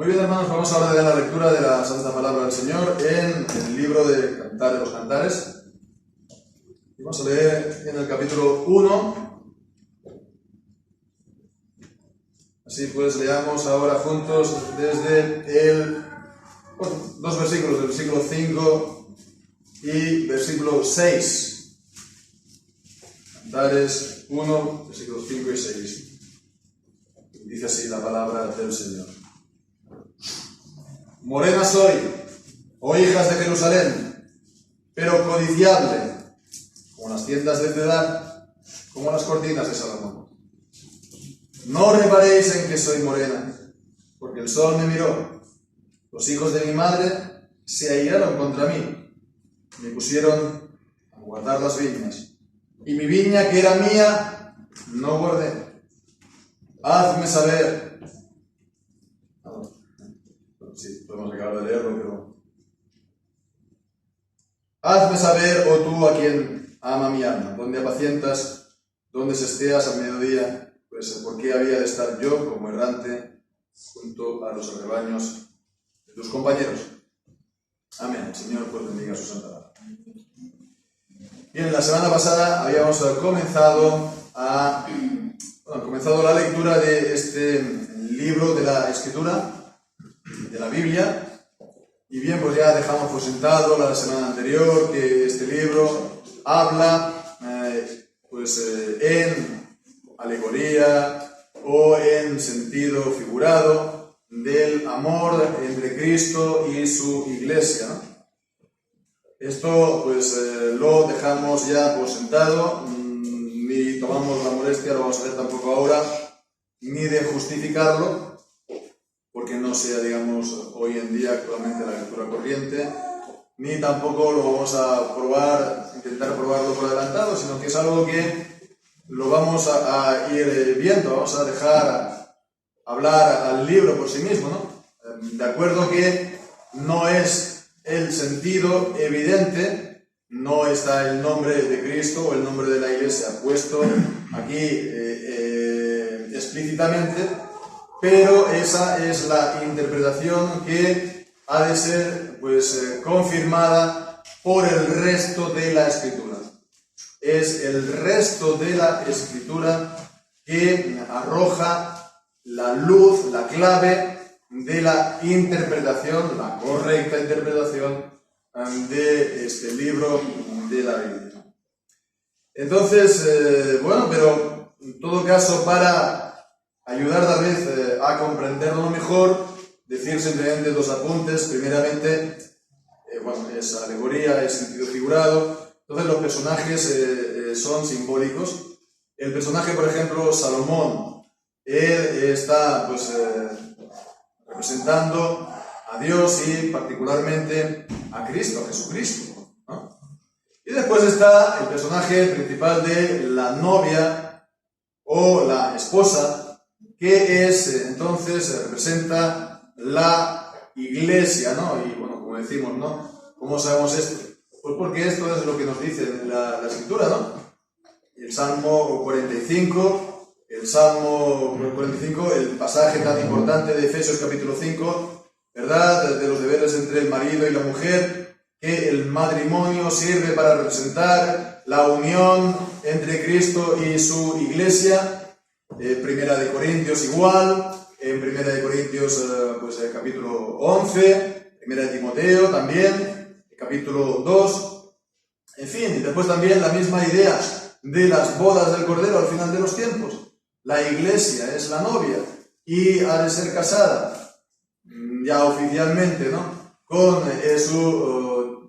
Muy bien, hermanos, vamos ahora a la lectura de la Santa Palabra del Señor en el libro de Cantares, los Cantares. Y vamos a leer en el capítulo 1. Así pues, leamos ahora juntos desde dos versículos, del versículo 5 y versículo 6. Cantares 1, versículos 5 y 6. Dice así la palabra del Señor. Morena soy, oh hijas de Jerusalén, pero codiciable, como las tiendas de Cedar, como las cortinas de Salomón. No reparéis en que soy morena, porque el sol me miró. Los hijos de mi madre se airaron contra mí, me pusieron a guardar las viñas, y mi viña que era mía, no guardé. Hazme saber. Sí, podemos acabar de leerlo, pero... Hazme saber, oh tú a quien ama mi alma, dónde apacientas, dónde sesteas al mediodía, pues por qué había de estar yo como errante junto a los rebaños de tus compañeros. Amén. El Señor pues bendiga su santa palabra. Bien, la semana pasada habíamos comenzado la lectura de este libro de la Escritura, de la Biblia, y bien, pues ya dejamos por sentado la semana anterior que este libro habla en alegoría o en sentido figurado del amor entre Cristo y su iglesia, ¿no? Esto pues lo dejamos ya por sentado, ni tomamos la molestia, lo vamos a hacer tampoco ahora, ni de justificarlo, porque no sea, digamos, hoy en día actualmente la lectura corriente, ni tampoco lo vamos a intentar probarlo por adelantado, sino que es algo que lo vamos a ir viendo, vamos a dejar hablar al libro por sí mismo, ¿no? De acuerdo que no es el sentido evidente, no está el nombre de Cristo o el nombre de la Iglesia puesto aquí explícitamente, pero esa es la interpretación que ha de ser confirmada por el resto de la Escritura. Es el resto de la Escritura que arroja la luz, la clave de la interpretación, la correcta interpretación de este libro de la Biblia. Entonces, pero en todo caso, para ayudar tal vez a comprenderlo mejor, decir simplemente dos apuntes. Primeramente, es alegoría, es sentido figurado. Entonces los personajes son simbólicos. El personaje, por ejemplo, Salomón, él está representando a Dios y particularmente a Cristo, a Jesucristo, ¿no? Y después está el personaje principal de la novia o la esposa, que entonces representa la iglesia, ¿no? Y como decimos, ¿no? ¿Cómo sabemos esto? Pues porque esto es lo que nos dice la Escritura, ¿no? El Salmo 45, el pasaje tan importante de Efesios capítulo 5, ¿verdad? De los deberes entre el marido y la mujer, que el matrimonio sirve para representar la unión entre Cristo y su iglesia. Primera de Corintios igual, en Primera de Corintios capítulo 11, Primera de Timoteo también, capítulo 2, en fin, y después también la misma idea de las bodas del Cordero al final de los tiempos. La iglesia es la novia y ha de ser casada, ya oficialmente, ¿no? Con su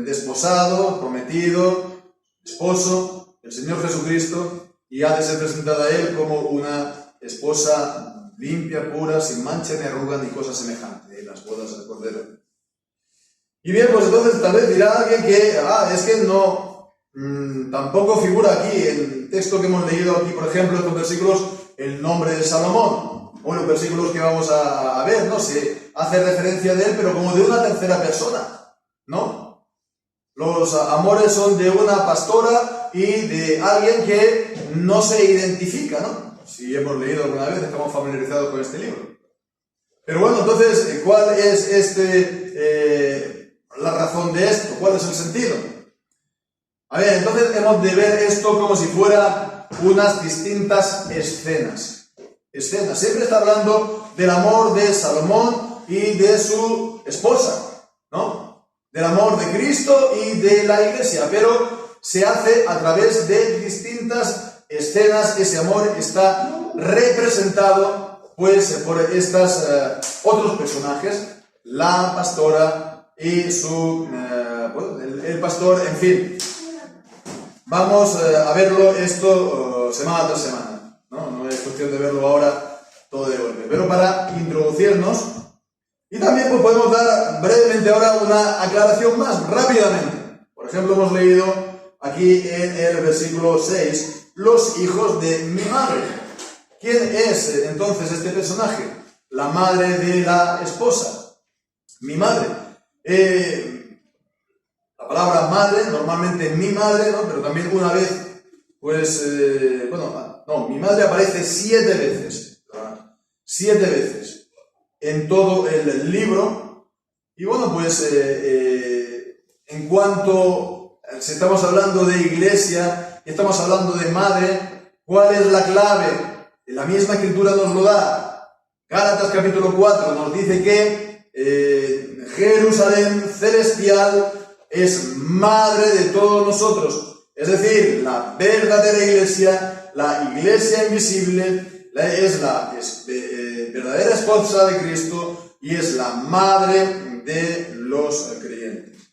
desposado, prometido, esposo, el Señor Jesucristo, y ha de ser presentada a él como una esposa limpia, pura, sin mancha ni arruga ni cosa semejante, las bodas del Cordero. Y bien, pues entonces tal vez dirá alguien que, es que no, tampoco figura aquí en el texto que hemos leído aquí, por ejemplo, estos versículos, el nombre de Salomón, o los versículos que vamos a ver, ¿no? Se hace referencia de él, pero como de una tercera persona, ¿no? Los amores son de una pastora y de alguien que no se identifica, ¿no? Si hemos leído alguna vez, estamos familiarizados con este libro. Pero bueno, entonces, ¿cuál es la razón de esto? ¿Cuál es el sentido? A ver, entonces hemos de ver esto como si fuera unas distintas escenas. Siempre está hablando del amor de Salomón y de su esposa, ¿no? Del amor de Cristo y de la iglesia, pero se hace a través de distintas escenas. Ese amor está representado, pues, por estos otros personajes, la pastora y su, el pastor, en fin. Vamos a verlo esto semana tras semana, ¿no? No es cuestión de verlo ahora todo de golpe, pero para introducirnos. Y también pues, podemos dar brevemente ahora una aclaración más, rápidamente. Por ejemplo, hemos leído aquí en el versículo 6, los hijos de mi madre. ¿Quién es entonces este personaje? La madre de la esposa. Mi madre. La palabra madre, normalmente mi madre, ¿no? Pero también una vez, pues, mi madre aparece 7 veces. 7 veces en todo el libro. Y bueno, pues, en cuanto, si estamos hablando de iglesia, estamos hablando de madre, ¿cuál es la clave? La misma escritura nos lo da. Gálatas capítulo 4 nos dice que Jerusalén celestial es madre de todos nosotros, es decir, la verdadera iglesia, la iglesia invisible, es la verdadera esposa de Cristo y es la madre de los creyentes.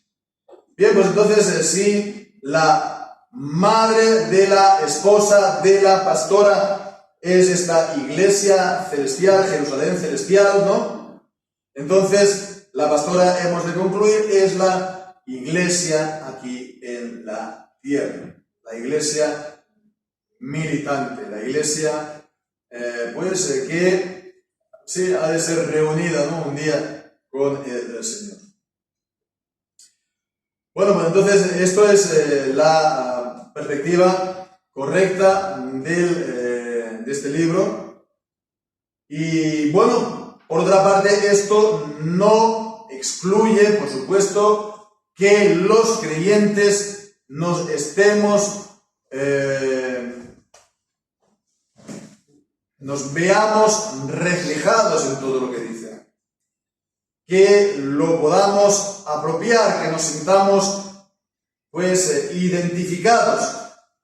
Bien, pues entonces si la madre de la esposa de la pastora es esta iglesia celestial, Jerusalén celestial, ¿no? Entonces la pastora, hemos de concluir, es la iglesia aquí en la tierra, la iglesia militante, la iglesia que sí ha de ser reunida, ¿no? Un día con el Señor. Bueno, pues entonces esto es la perspectiva correcta de este libro. Y bueno, por otra parte, esto no excluye, por supuesto, que los creyentes nos nos veamos reflejados en todo lo que dice, que lo podamos apropiar, que nos sintamos pues identificados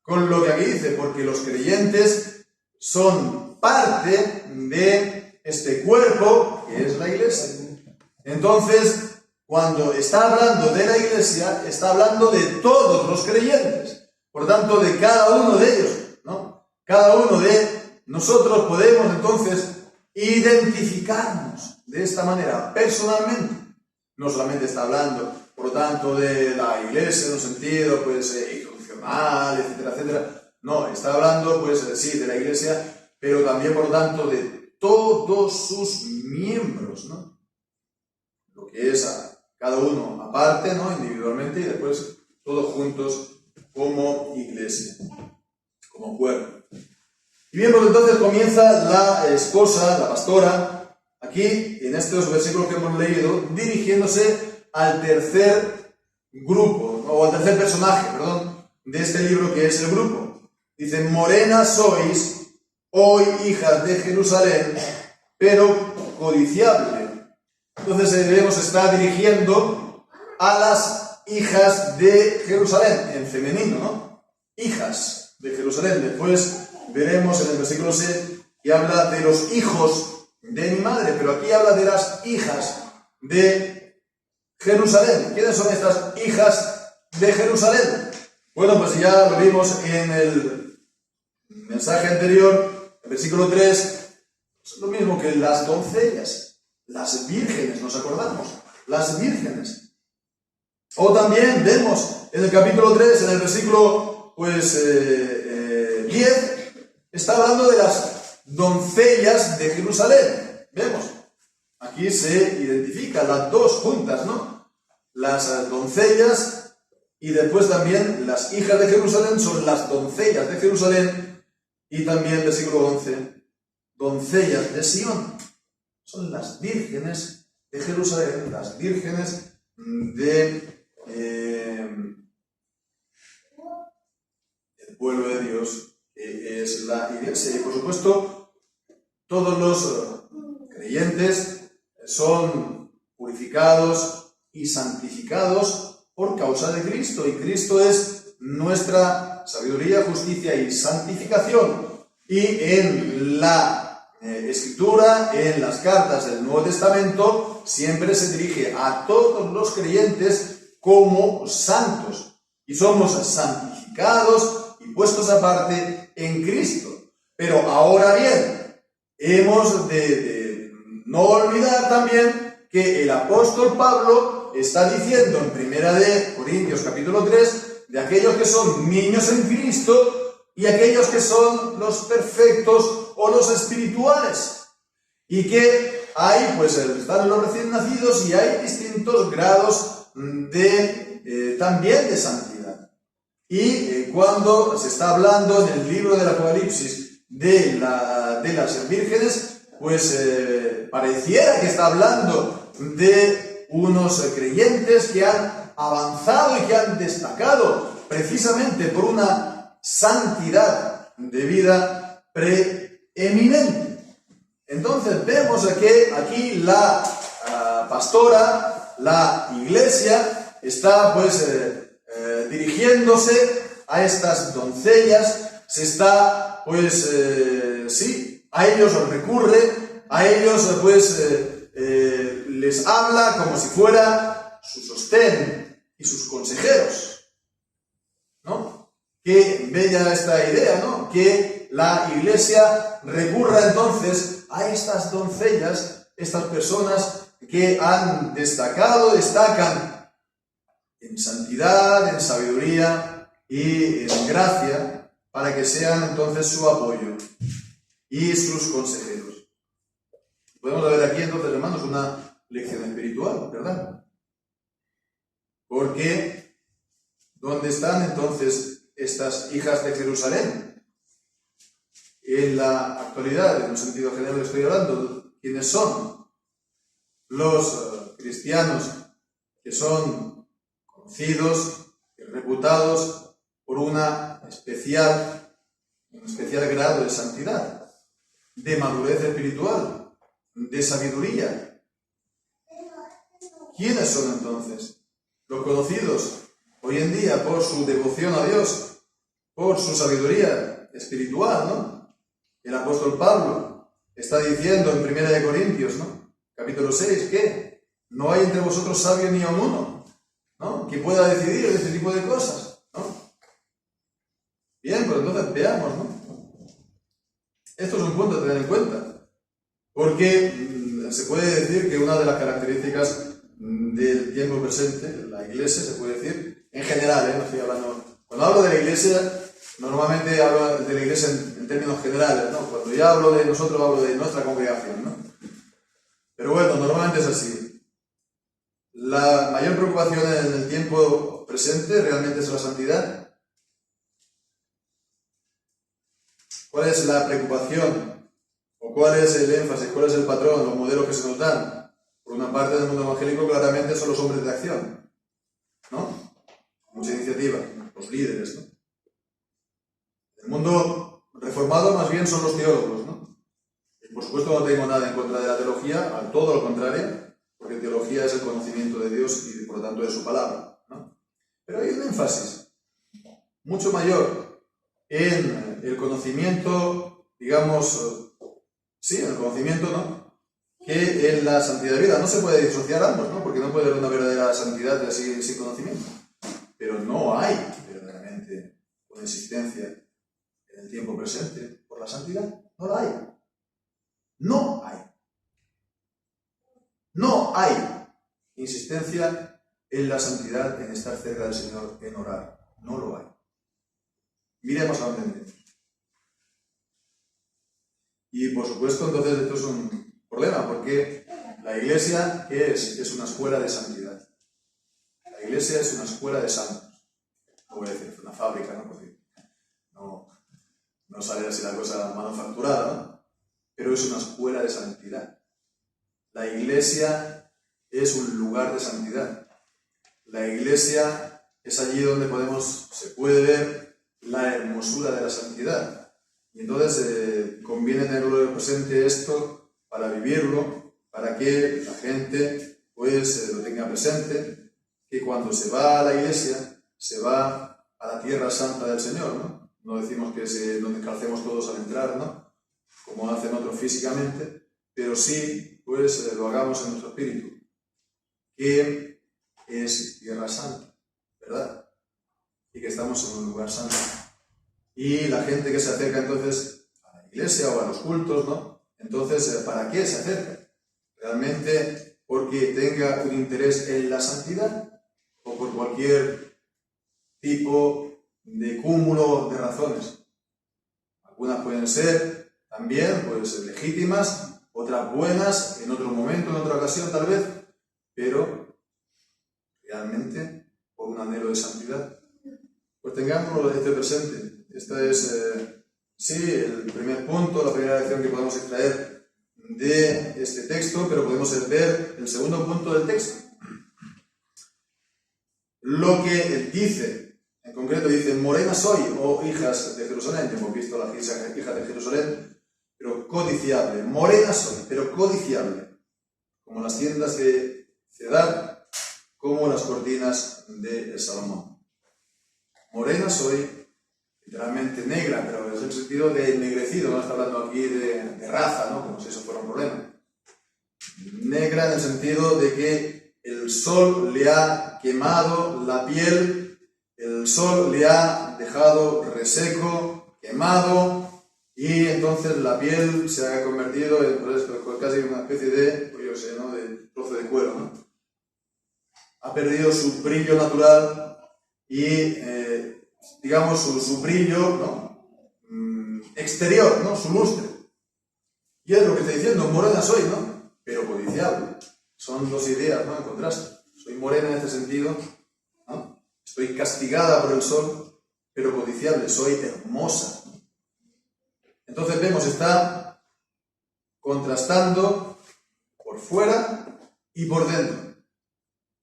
con lo que aquí dice, porque los creyentes son parte de este cuerpo que es la iglesia. Entonces, cuando está hablando de la iglesia, está hablando de todos los creyentes, por tanto de cada uno de ellos, ¿no? Cada uno de nosotros podemos entonces identificarnos de esta manera, personalmente. No solamente está hablando, por lo tanto, de la iglesia en un sentido, pues, institucional, etcétera, etcétera. No, está hablando, pues, sí, de la iglesia, pero también, por lo tanto, de todos sus miembros, ¿no? Lo que es cada uno aparte, ¿no? Individualmente, y después todos juntos como iglesia, como cuerpo. Y bien, pues entonces comienza la esposa, la pastora, aquí en estos versículos que hemos leído, dirigiéndose al tercer grupo, o al tercer personaje, perdón, de este libro, que es el grupo. Dice: morenas sois, hoy hijas de Jerusalén, pero codiciable. Entonces debemos estar dirigiendo a las hijas de Jerusalén, en femenino, ¿no? Hijas de Jerusalén. Después veremos en el versículo 6 que habla de los hijos de mi madre, pero aquí habla de las hijas de Jerusalén. ¿Quiénes son estas hijas de Jerusalén? Bueno, pues ya lo vimos en el mensaje anterior, el versículo 3, es lo mismo que las doncellas. Las vírgenes, ¿nos acordamos? Las vírgenes. O también vemos en el capítulo 3, en el versículo 10, está hablando de las doncellas de Jerusalén. Vemos, aquí se identifican las dos juntas, ¿no? Las doncellas y después también las hijas de Jerusalén son las doncellas de Jerusalén. Y también, versículo 11, doncellas de Sión. son las vírgenes de Jerusalén, las vírgenes del pueblo de Dios, que es la Iglesia. Y por supuesto, todos los creyentes son purificados y santificados por causa de Cristo. Y Cristo es nuestra sabiduría, justicia y santificación. Y en la Escritura, en las cartas del Nuevo Testamento, siempre se dirige a todos los creyentes como santos. Y somos santificados y puestos aparte en Cristo. Pero ahora bien, hemos de no olvidar también que el apóstol Pablo está diciendo en 1 Corintios capítulo 3 de aquellos que son niños en Cristo y aquellos que son los perfectos o los espirituales. Y que hay, pues están los recién nacidos y hay distintos grados también de santidad. Y cuando se está hablando en el libro del Apocalipsis de las vírgenes, pues pareciera que está hablando de unos creyentes que han avanzado y que han destacado precisamente por una santidad de vida preeminente. Entonces vemos que aquí la pastora, la iglesia, está pues dirigiéndose a estas doncellas, se está pues a ellos recurre, a ellos pues les habla como si fuera su sostén y sus consejeros, ¿no? Qué bella esta idea, ¿no? Que la iglesia recurra entonces a estas doncellas, estas personas que han destacan en santidad, en sabiduría y en gracia, para que sean entonces su apoyo y sus consejeros. Podemos ver aquí entonces, hermanos, una lección espiritual, ¿verdad? Porque, ¿dónde están entonces estas hijas de Jerusalén? En la actualidad, en un sentido general estoy hablando, ¿quiénes son? Los cristianos que son conocidos y reputados por un especial grado de santidad, de madurez espiritual, de sabiduría. ¿Quiénes son entonces? Los conocidos hoy en día por su devoción a Dios, por su sabiduría espiritual, ¿no? El apóstol Pablo está diciendo en 1 Corintios, ¿no? Capítulo 6, que no hay entre vosotros sabio ni aun uno, ¿no? Que pueda decidir de este tipo de cosas, ¿no? Bien, pues entonces veamos, ¿no? Esto es un punto a tener en cuenta, porque se puede decir que una de las características del tiempo presente, la iglesia, se puede decir, en general, no estoy hablando, cuando hablo de la iglesia, normalmente hablo de la iglesia en términos generales, ¿no? Cuando ya hablo de nosotros, hablo de nuestra congregación, ¿no? Pero bueno, normalmente es así. La mayor preocupación en el tiempo presente realmente es la santidad. ¿Cuál es la preocupación? ¿O cuál es el énfasis? ¿Cuál es el patrón? Los modelos que se nos dan. Por una parte del mundo evangélico claramente son los hombres de acción, ¿no? Mucha iniciativa, los líderes, ¿no? El mundo reformado más bien son los teólogos, ¿no? Y por supuesto no tengo nada en contra de la teología, al todo lo contrario, porque teología es el conocimiento de Dios y por lo tanto de su palabra, ¿no? Pero hay un énfasis mucho mayor en el conocimiento, digamos, en el conocimiento, ¿no? Que en la santidad de vida. No se puede disociar ambos, ¿no? Porque no puede haber una verdadera santidad sin conocimiento. Pero no hay verdaderamente una existencia en el tiempo presente por la santidad. No la hay. No hay. No hay insistencia en la santidad, en estar cerca del Señor, en orar. No lo hay. Miremos a dónde vendemos. Y por supuesto, entonces, esto es un problema, porque la iglesia, ¿qué es? Es una escuela de santidad. La iglesia es una escuela de santos. No voy a decir, es una fábrica, ¿no? Porque no sale así la cosa manufacturada, ¿no? Pero es una escuela de santidad. La iglesia es un lugar de santidad. La iglesia es allí donde se puede ver la hermosura de la santidad. Y entonces conviene tenerlo presente esto para vivirlo, para que la gente lo tenga presente, que cuando se va a la iglesia, se va a la tierra santa del Señor, ¿no? No decimos que nos descalcemos todos al entrar, ¿no? Como hacen otros físicamente, pero sí, lo hagamos en nuestro espíritu, que es tierra santa, ¿verdad? Y que estamos en un lugar santo. Y la gente que se acerca entonces a la iglesia o a los cultos, ¿no? Entonces, ¿para qué se acerca? ¿Realmente porque tenga un interés en la santidad o por cualquier tipo de cúmulo de razones? Algunas pueden ser también legítimas, otras buenas, en otro momento, en otra ocasión tal vez, pero realmente por un anhelo de santidad. Pues tengámoslo presente. Este es, el primer punto, la primera lección que podemos extraer de este texto, pero podemos ver el segundo punto del texto. Lo que él dice, en concreto dice, morena soy, oh hijas de Jerusalén, que hemos visto las hijas de Jerusalén, pero codiciable. Morena soy, pero codiciable, como las tiendas de Cedar, como las cortinas de Salomón. Morena soy, literalmente negra, pero es el sentido de ennegrecido, no está hablando aquí de raza, ¿no? Como si eso fuera un problema. Negra en el sentido de que el sol le ha quemado la piel, el sol le ha dejado reseco, quemado, y entonces la piel se ha convertido en casi una especie de, ¿no? De trozo de cuero, ¿no? Ha perdido su brillo natural y, digamos, su brillo, ¿no? Exterior, ¿no? Su lustre. Y es lo que está diciendo, morena soy, ¿no? Pero codiciable. Son dos ideas, ¿no? En contraste. Soy morena en este sentido, ¿no? Estoy castigada por el sol, pero codiciable, soy hermosa. Entonces vemos, está contrastando por fuera y por dentro.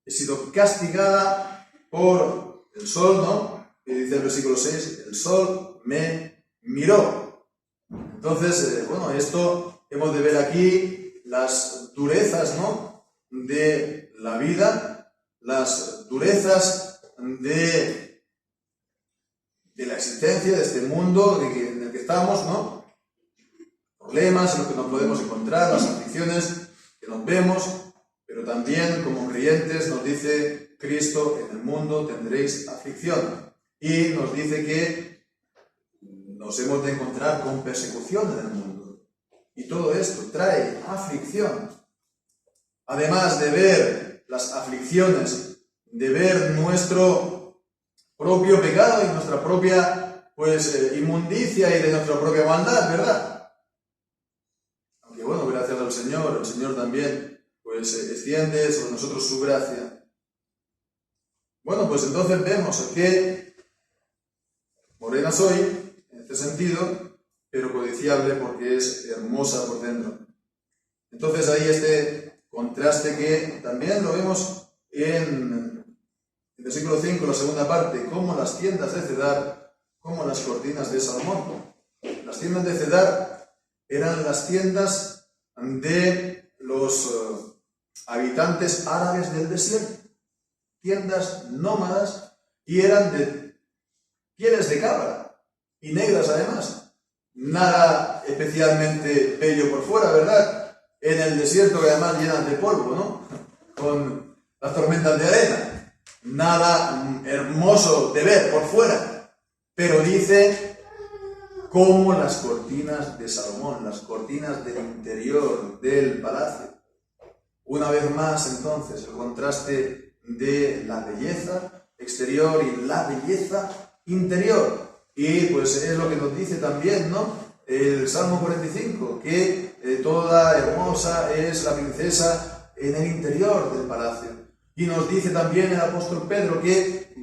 He sido castigada por el sol, ¿no? Que dice el versículo 6, el sol me miró. Entonces, esto hemos de ver aquí las durezas, ¿no? De la vida, las durezas de la existencia, de este mundo en el que estamos, ¿no? Problemas en los que nos podemos encontrar, las aflicciones que nos vemos, pero también como creyentes nos dice Cristo, en el mundo tendréis aflicción. Y nos dice que nos hemos de encontrar con persecución en el mundo. Y todo esto trae aflicción. Además de ver las aflicciones, de ver nuestro propio pecado y nuestra propia inmundicia y de nuestra propia maldad, ¿verdad? Aunque gracias al Señor, el Señor también extiende sobre nosotros su gracia. Entonces vemos que morena soy, en este sentido, pero codiciable porque es hermosa por dentro. Entonces ahí este contraste que también lo vemos en el versículo 5, la segunda parte, como las tiendas de Cedar, como las cortinas de Salomón. Las tiendas de Cedar eran las tiendas de los habitantes árabes del desierto, tiendas nómadas, y eran de pieles de cabra y negras además, nada especialmente bello por fuera, ¿verdad? En el desierto, que además llenan de polvo, ¿no? Con las tormentas de arena, nada hermoso de ver por fuera, pero dice como las cortinas de Salomón, las cortinas del interior del palacio. Una vez más, entonces, el contraste de la belleza exterior y la belleza interior. Y es lo que nos dice también, ¿no? El Salmo 45, que toda hermosa es la princesa en el interior del palacio. Y nos dice también el apóstol Pedro que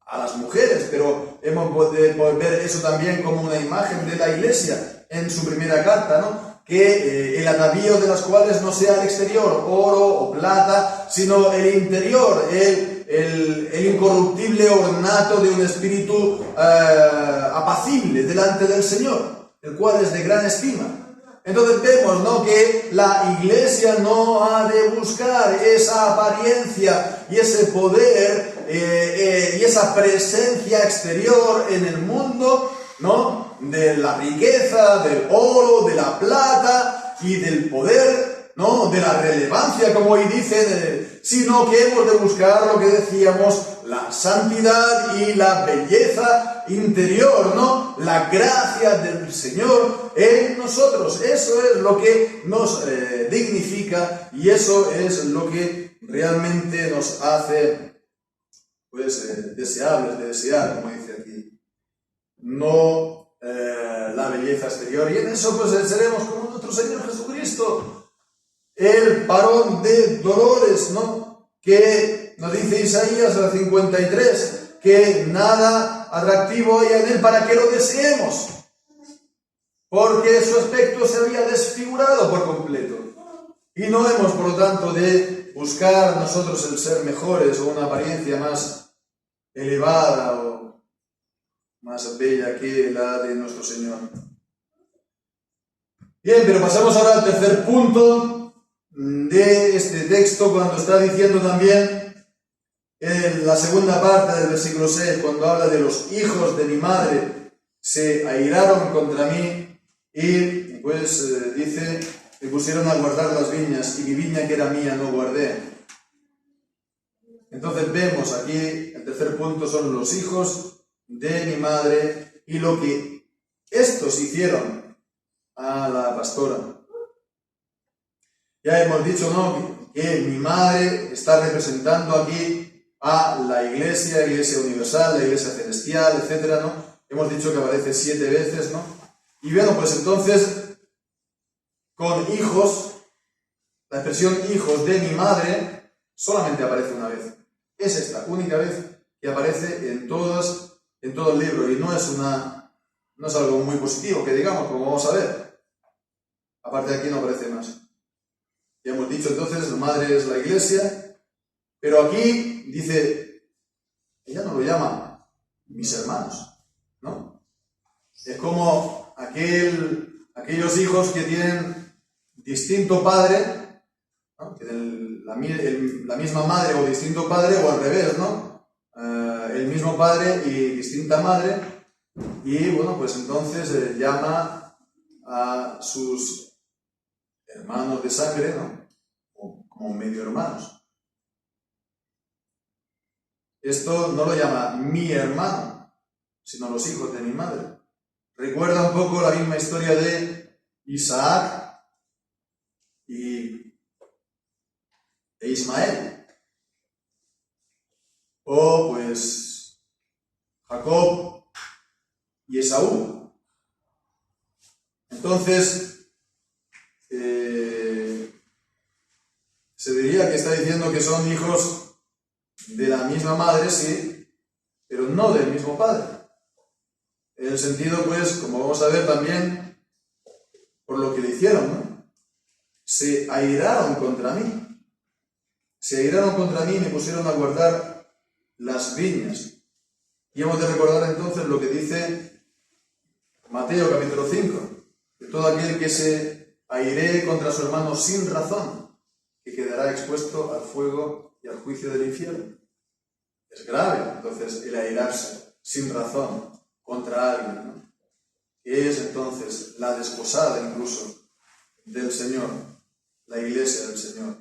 a las mujeres, pero hemos de ver eso también como una imagen de la iglesia en su primera carta, ¿no? que el atavío de las cuales no sea el exterior, oro o plata, sino el interior, el incorruptible ornato de un espíritu apacible delante del Señor, el cual es de gran estima. Entonces vemos, ¿no?, que la iglesia no ha de buscar esa apariencia y ese poder y esa presencia exterior en el mundo, ¿no?, de la riqueza, del oro, de la plata y del poder, ¿no?, de la relevancia, como hoy dicen, sino que hemos de buscar lo que decíamos, la santidad y la belleza interior, ¿no?, la gracia del Señor en nosotros. Eso es lo que nos dignifica y eso es lo que realmente nos hace, pues, deseables de desear, como dice aquí. No la belleza exterior, y en eso pues seremos como nuestro Señor Jesucristo, el varón de dolores, ¿no?, que nos dice Isaías 53, que nada atractivo hay en él para que lo deseemos, porque su aspecto se había desfigurado por completo, y no hemos por lo tanto de buscar nosotros el ser mejores o una apariencia más elevada o más bella que la de nuestro Señor. Bien, pero pasamos ahora al tercer punto de este texto, cuando está diciendo también en la segunda parte del versículo 6, cuando habla de los hijos de mi madre se airaron contra mí y pues dice, me pusieron a guardar las viñas y mi viña que era mía no guardé. Entonces vemos aquí, el tercer punto son los hijos de mi madre y lo que estos hicieron a la pastora. Ya hemos dicho, ¿no?, que mi madre está representando aquí a la iglesia universal, la iglesia celestial, etcétera, ¿no? Hemos dicho que aparece 7 veces, ¿no? Y bueno, pues entonces, con hijos, la expresión hijos de mi madre solamente aparece una vez. Es esta única vez que aparece en todo el libro, y no es algo muy positivo, que digamos, como vamos a ver. Aparte de aquí no aparece más. Ya hemos dicho entonces, la madre es la iglesia, pero aquí dice, ella no lo llama mis hermanos, ¿no? Es como aquellos hijos que tienen distinto padre, ¿no?, que la misma madre o distinto padre, o al revés, ¿no?, el mismo padre y distinta madre, y bueno, pues entonces llama a sus hermanos de sangre, ¿no?, como medio hermanos. Esto no lo llama mi hermano, sino los hijos de mi madre. Recuerda un poco la misma historia de Isaac e Ismael. O pues Jacob y Esaú. Entonces, se diría que está diciendo que son hijos de la misma madre, sí, pero no del mismo padre. En el sentido, pues, como vamos a ver también, por lo que le hicieron, ¿no? Se airaron contra mí. Se airaron contra mí y me pusieron a guardar las viñas. Y hemos de recordar entonces lo que dice Mateo capítulo 5, que todo aquel que se airee contra su hermano sin razón, que quedará expuesto al fuego y al juicio del infierno. Es grave, entonces, el airarse sin razón contra alguien, ¿no?, que es entonces la desposada incluso del Señor, la iglesia del Señor.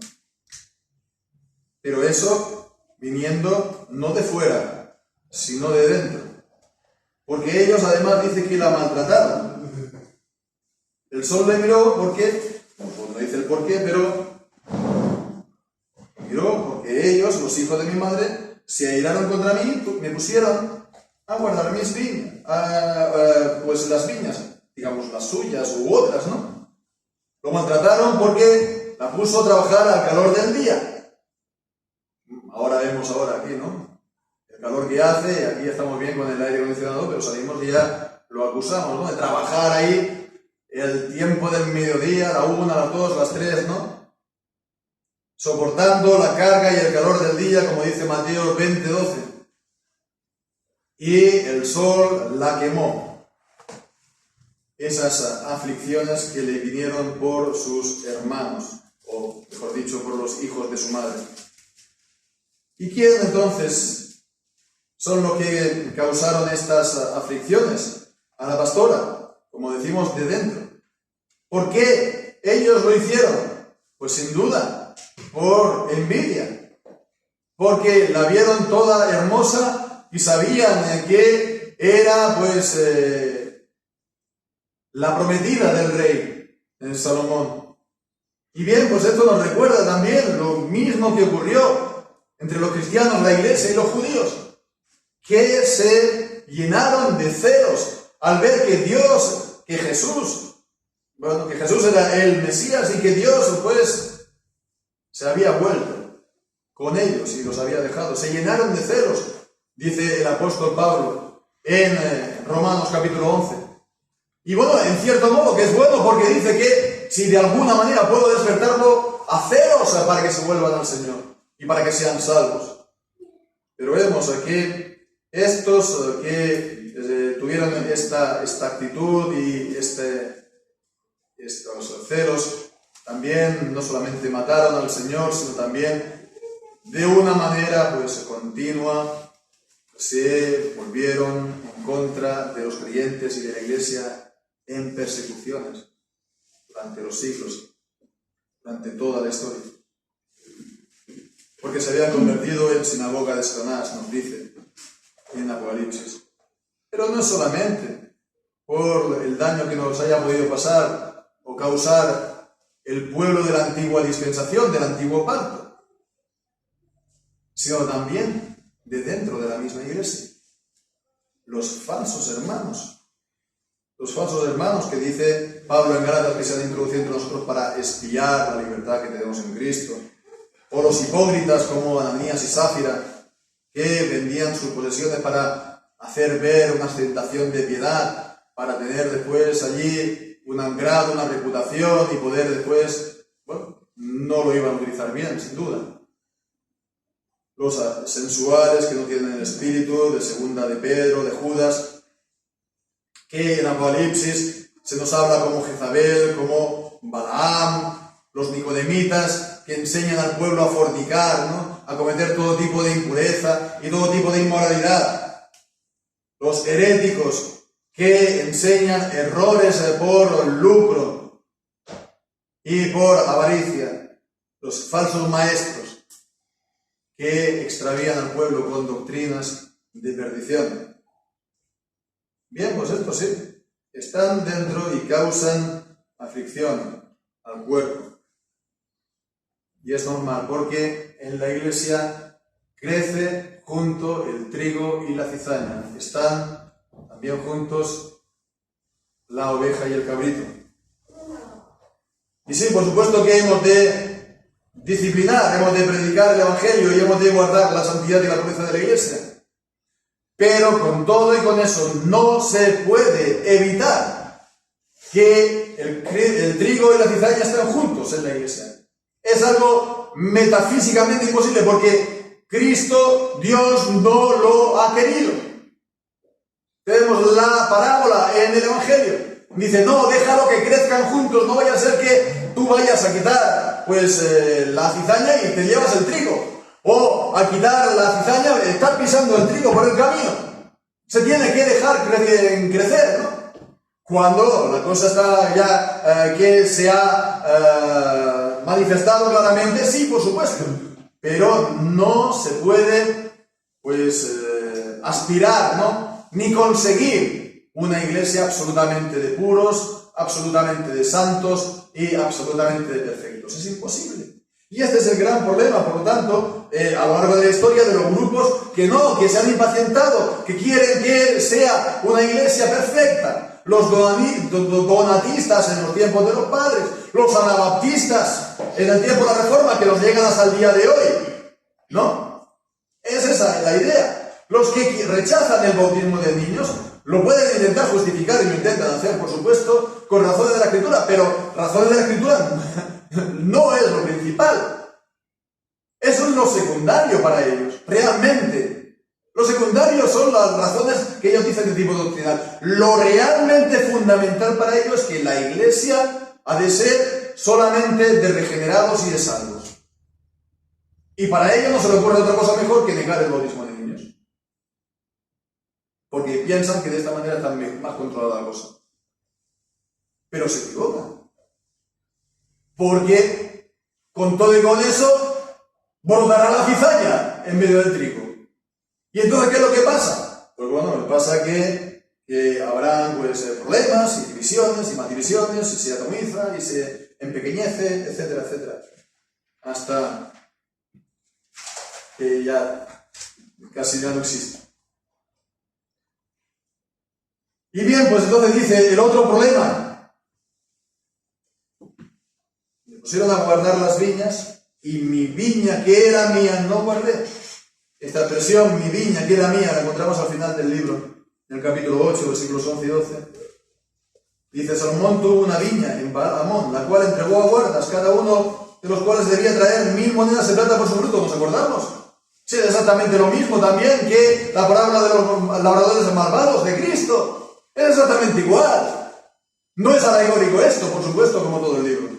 Pero eso viniendo no de fuera, sino de dentro. Porque ellos además dicen que la maltrataron. El sol le miró porque, no dice el por qué, pero miró porque ellos, los hijos de mi madre, se airaron contra mí, me pusieron a guardar mis viñas, pues las viñas, digamos las suyas u otras, ¿no? Lo maltrataron porque la puso a trabajar al calor del día. Ahora vemos aquí, ¿no?, el calor que hace, y aquí estamos bien con el aire acondicionado, pero salimos y ya lo acusamos, ¿no?, de trabajar ahí el tiempo del mediodía, la 1, las 2, las 3, ¿no? Soportando la carga y el calor del día, como dice Mateo 20:12. Y el sol la quemó. Esas aflicciones que le vinieron por sus hermanos, o mejor dicho, por los hijos de su madre. ¿Y quién entonces son los que causaron estas aflicciones? A la pastora, como decimos, de dentro. ¿Por qué ellos lo hicieron? Pues sin duda, por envidia. Porque la vieron toda hermosa y sabían que era pues la prometida del rey Salomón. Y bien, pues esto nos recuerda también lo mismo que ocurrió entre los cristianos, la iglesia y los judíos, que se llenaron de celos al ver que Dios, que Jesús era el Mesías y que Dios pues se había vuelto con ellos y los había dejado. Se llenaron de celos, dice el apóstol Pablo en Romanos capítulo 11. Y bueno, en cierto modo que es bueno, porque dice que si de alguna manera puedo despertarlo a celos para que se vuelvan al Señor y para que sean salvos. Pero vemos que estos que tuvieron esta actitud y estos celos, también no solamente mataron al Señor, sino también de una manera pues continua se volvieron en contra de los creyentes y de la iglesia en persecuciones durante los siglos, durante toda la historia. Porque se habían convertido en sinagoga de Satanás, nos dice en Apocalipsis. Pero no es solamente por el daño que nos haya podido pasar o causar el pueblo de la antigua dispensación, del antiguo pacto, sino también de dentro de la misma iglesia. Los falsos hermanos que dice Pablo en Gálatas que se han introducido entre nosotros para espiar la libertad que tenemos en Cristo, o los hipócritas como Ananías y Sáfira, que vendían sus posesiones para hacer ver una ostentación de piedad, para tener después allí un grado, una reputación y poder después, bueno, no lo iban a utilizar bien, sin duda. Los sensuales que no tienen el espíritu, de segunda de Pedro, de Judas, que en Apocalipsis se nos habla como Jezabel, como Balaam, los nicodemitas, que enseñan al pueblo a fornicar, ¿no? A cometer todo tipo de impureza y todo tipo de inmoralidad. Los heréticos, que enseñan errores por lucro y por avaricia. Los falsos maestros, que extravían al pueblo con doctrinas de perdición. Bien, pues esto sí, están dentro y causan aflicción al cuerpo. Y es normal, porque en la iglesia crece junto el trigo y la cizaña. Están también juntos la oveja y el cabrito. Y sí, por supuesto que hemos de disciplinar, hemos de predicar el Evangelio y hemos de guardar la santidad y la pureza de la iglesia. Pero con todo y con eso no se puede evitar que el trigo y la cizaña estén juntos en la iglesia. Es algo metafísicamente imposible porque Cristo, Dios, no lo ha querido. Tenemos la parábola en el Evangelio. Dice, no, déjalo que crezcan juntos, no vaya a ser que tú vayas a quitar la cizaña y te llevas el trigo. O a quitar la cizaña, estás pisando el trigo por el camino. Se tiene que dejar crecer, ¿no? Cuando la cosa está ya que se ha manifestado claramente, sí, por supuesto, pero no se puede aspirar, ¿no? Ni conseguir una iglesia absolutamente de puros, absolutamente de santos y absolutamente de perfectos. Es imposible. Y este es el gran problema, por lo tanto, a lo largo de la historia de los grupos que se han impacientado, que quieren que sea una iglesia perfecta. Los donatistas en los tiempos de los padres, los anabaptistas en el tiempo de la Reforma, que nos llegan hasta el día de hoy, ¿no? Es esa la idea. Los que rechazan el bautismo de niños lo pueden intentar justificar y lo intentan hacer, por supuesto, con razones de la Escritura, pero razones de la Escritura no es lo principal. Eso es lo secundario para ellos, realmente. Lo secundario son las razones que ellos dicen de tipo doctrinal. Lo realmente fundamental para ellos es que la Iglesia ha de ser solamente de regenerados y de salvos. Y para ellos no se le ocurre otra cosa mejor que negar el bautismo de niños. Porque piensan que de esta manera está más controlada la cosa. Pero se equivocan. Porque con todo y con eso brotará la cizaña en medio del trigo. ¿Y entonces qué es lo que pasa? Pues bueno, pasa que habrán problemas y divisiones y más divisiones, y se atomiza y se empequeñece, etcétera, etcétera. Hasta que ya casi ya no existe. Y bien, pues entonces dice el otro problema. Me pusieron a guardar las viñas y mi viña que era mía no guardé. Esta expresión, mi viña que era mía, la encontramos al final del libro, en el capítulo 8, versículos 11 y 12. Dice, Salomón tuvo una viña en Baal-Hamón, la cual entregó a guardas, cada uno de los cuales debía traer 1000 monedas de plata por su fruto. ¿Nos acordamos? Sí, es exactamente lo mismo también que la parábola de los labradores malvados de Cristo. Es exactamente igual. No es alegórico esto, por supuesto, como todo el libro.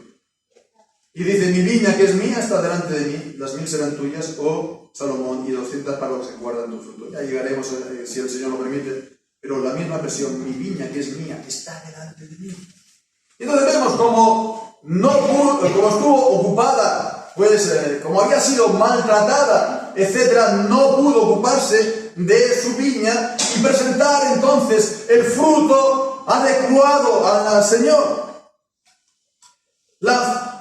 Y dice, mi viña que es mía está delante de mí, las 1000 serán tuyas, oh Salomón, y 200 para los que guardan tu fruto. Ya llegaremos, si el Señor lo permite, pero la misma expresión, mi viña que es mía, está delante de mí. Y entonces vemos como estuvo ocupada, como había sido maltratada, etcétera, no pudo ocuparse de su viña y presentar entonces el fruto adecuado al Señor. La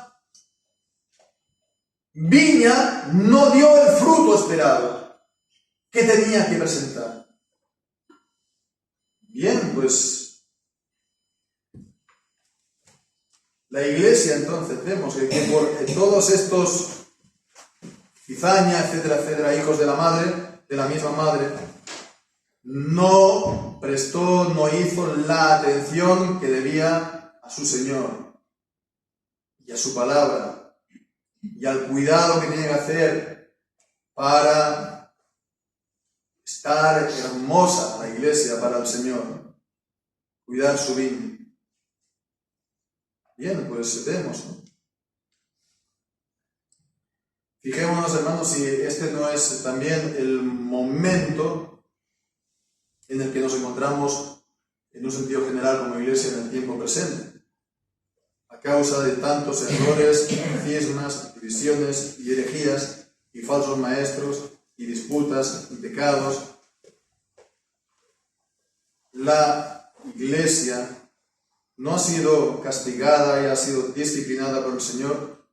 viña no dio el fruto esperado que tenía que presentar. Bien, pues la Iglesia entonces vemos que por todos estos cizaña, etcétera, etcétera, hijos de la madre, de la misma madre, no prestó, no hizo la atención que debía a su Señor y a su palabra y al cuidado que tiene que hacer para estar hermosa la Iglesia para el Señor, cuidar su viña. Bien, pues vemos, ¿no? Fijémonos, hermanos, si este no es también el momento en el que nos encontramos en un sentido general como Iglesia en el tiempo presente, a causa de tantos errores, cismas, divisiones y herejías y falsos maestros y disputas y pecados. La Iglesia no ha sido castigada y ha sido disciplinada por el Señor,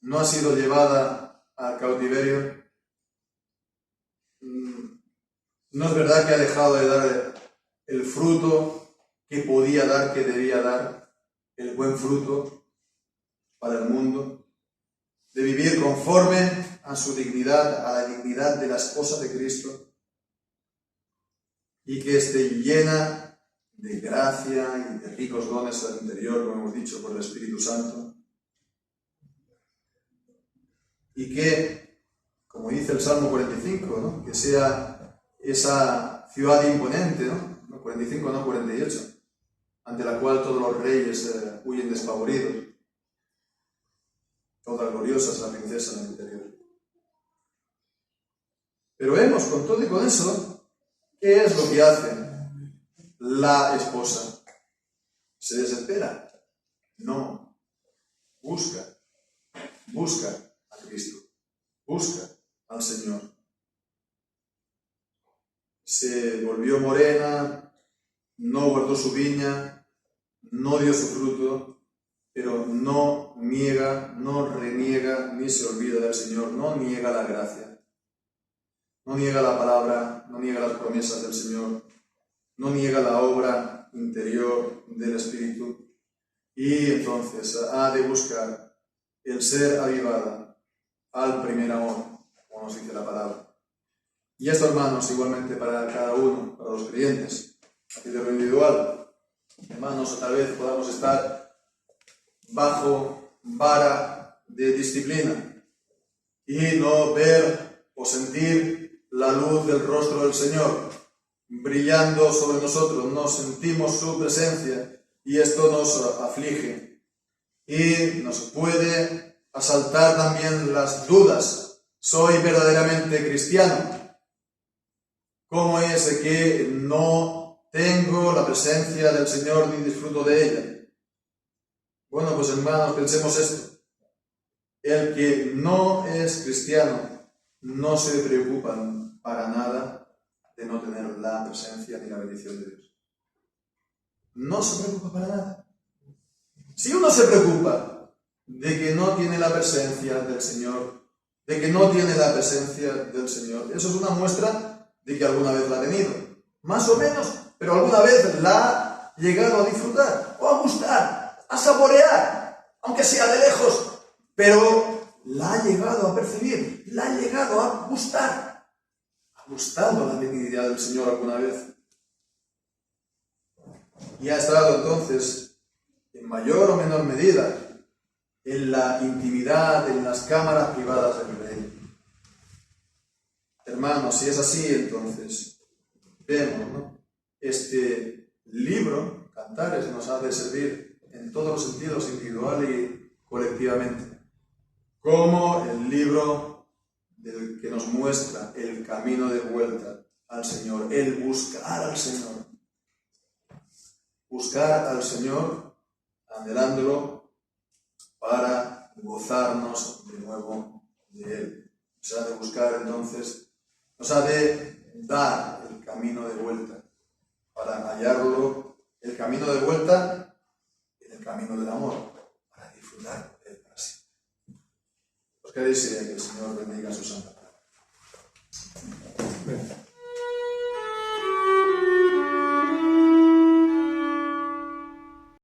no ha sido llevada al cautiverio. No es verdad que ha dejado de dar el fruto que podía dar, que debía dar, el buen fruto para el mundo, de vivir conforme a su dignidad, a la dignidad de la esposa de Cristo, y que esté llena de gracia y de ricos dones al interior, como hemos dicho, por el Espíritu Santo. Y que, como dice el Salmo 45, ¿no?, que sea esa ciudad imponente, ¿no? 45, no 48, ante la cual todos los reyes huyen despavoridos. Toda gloriosa es la princesa en el interior. Pero vemos, con todo y con eso, ¿qué es lo que hace la esposa? ¿Se desespera? No. Busca a Cristo, busca al Señor. Se volvió morena, no guardó su viña, no dio su fruto, pero no niega, no reniega, ni se olvida del Señor, no niega la gracia, no niega la palabra, no niega las promesas del Señor, no niega la obra interior del Espíritu, y entonces ha de buscar el ser avivada al primer amor, como nos dice la palabra. Y esto, hermanos, igualmente para cada uno, para los creyentes, a título individual. Hermanos, tal vez podamos estar bajo vara de disciplina y no ver o sentir la luz del rostro del Señor brillando sobre nosotros. No sentimos su presencia y esto nos aflige. Y nos puede asaltar también las dudas. ¿Soy verdaderamente cristiano? ¿Cómo es que no tengo la presencia del Señor ni disfruto de ella? Bueno, pues hermanos, pensemos esto. El que no es cristiano no se preocupa para nada de no tener la presencia ni la bendición de Dios. No se preocupa para nada. Si uno se preocupa de que no tiene la presencia del Señor, de que no tiene la presencia del Señor, eso es una muestra de que alguna vez la ha tenido. Más o menos, pero alguna vez la ha llegado a disfrutar, o a gustar, a saborear, aunque sea de lejos, pero la ha llegado a percibir, la ha llegado a gustar. ¿Ha gustado la benignidad del Señor alguna vez? Y ha estado entonces, en mayor o menor medida, en la intimidad, en las cámaras privadas del Rey. Hermanos, si es así, entonces vemos, ¿no? Este libro, Cantares, nos ha de servir en todos los sentidos, individual y colectivamente, como el libro del que nos muestra el camino de vuelta al Señor, el buscar al Señor. Buscar al Señor, anhelándolo para gozarnos de nuevo de Él. Nos ha de buscar entonces, nos ha de dar el camino de vuelta para hallarlo, el camino de vuelta en el camino del amor, para disfrutar de Él para siempre. Os queréis que el Señor bendiga su santa.